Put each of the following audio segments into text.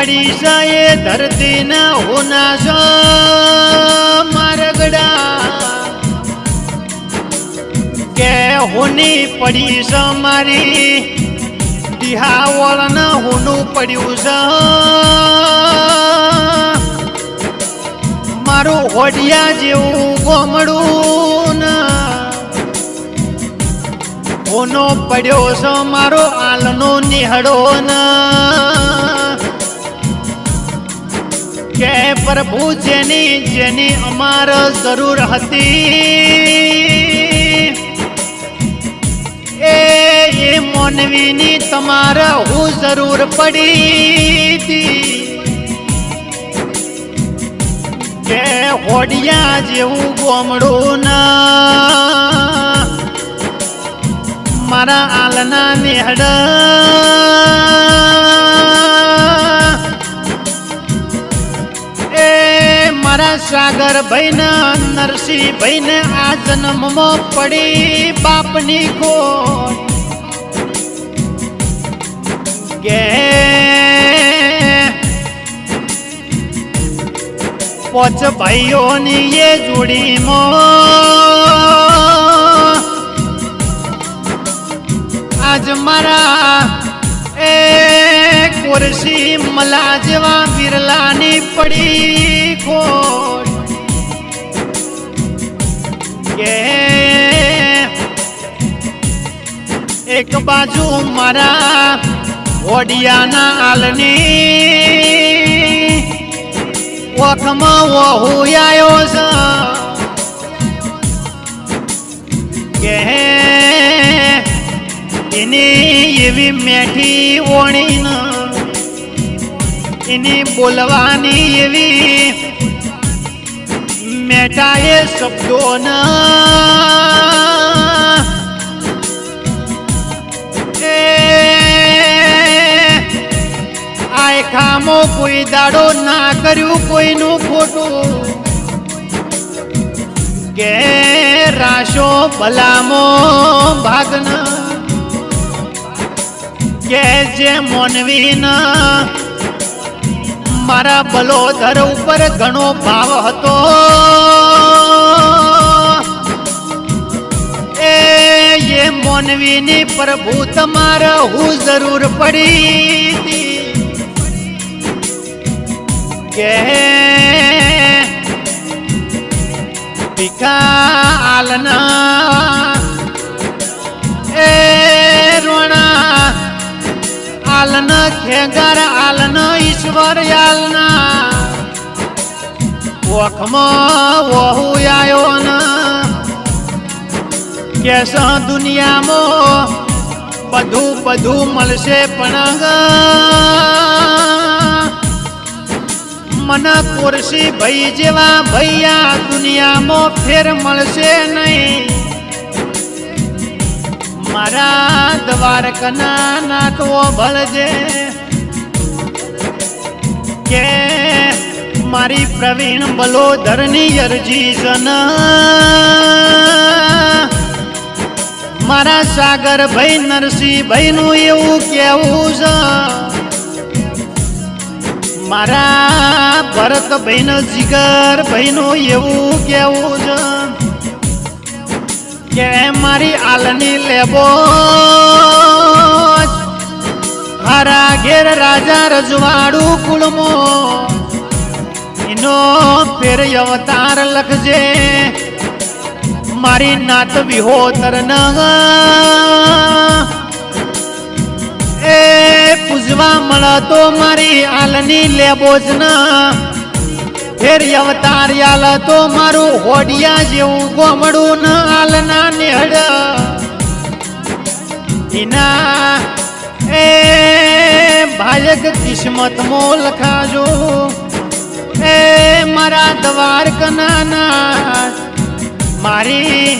પડી છે એ ધરતી ના હોના છે મારગડા કે હોની પડી છે મારી દિહાવળ ને હોનું પડ્યું છે મારું હોડિયા જેવું ગોમડું ને હોનો પડ્યો છે મારો આલનો નિહળો ને કે પ્રભુ જેની જેની અમાર જરૂર હતી એ મોનવીની તમારે હું જરૂર પડી હતી કે હોડિયા જેવું ગોમડું ના મારા આલના નેહડ એ મારા સાગર ભાઈ ના નરસિંહ ભાઈ ને આ જન્મમાં પડી બાપની ખોટ કે પોચ ભાઈઓની એ જોડીમાં આજ મારા એ કુરસી મલા જેવા બિરલાની પડી ખોટ કે એક બાજુ મારા ઓડિયાના આલની ઓખમાં વહુ આવ્યો છે કે એની એવી મેઠી ઓણી એની બોલવાની એવી મેઠા એ શબ્દો ખામો કોઈ દાડો ના કર્યું કોઈનું ખોટું કે રાશો ભલામો ભાગન કે જે મોનવી મારા બલોધર ઉપર ઘણો ભાવ હતો એ મોનવીની પ્રભુ તમારે હું જરૂર પડી કે ભીખા આલના એ રોણા આલના ખેગાર આલના ઈશ્વર આલના ઓખમાં વહુ આવ્યો ને કે દુનિયામાં બધું મળશે પણ મને કુરસી ભાઈ જેવા ભૈયા દુનિયામાં ફેર મળશે નહીં મારા દ્વારકના નાતો ભળજે કે મારી પ્રવીણ બલોધરની અરજી જન મારા સાગર ભાઈ નરસિંહ ભાઈ નું એવું કેવું છે મારા ભરત ભાઈ નો જીગર ભાઈ નું એવું કેવું છે કે મારી આલની લેબો હારા ઘેર રાજા રજવાડું કુળમો એનો ફેર અવતાર લખજે મારી નાત વિહોતર ન એ પૂજવા મળતો મારી આલની લેબોજ ના ફેર અવતાર આલ તો મારું હોડિયા જેવું ગોમડું ન આલના નેહડ એના એ ભાયક કિસ્મત મો લખાજો એ મારા દ્વારકના મારી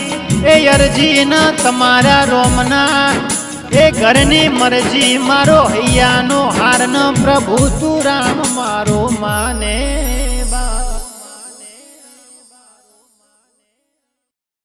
એ અરજી ન તમારા રોમના એ ઘરની મરજી મારો હૈયાનો હાર ન પ્રભુ તું રામ મારો માને બા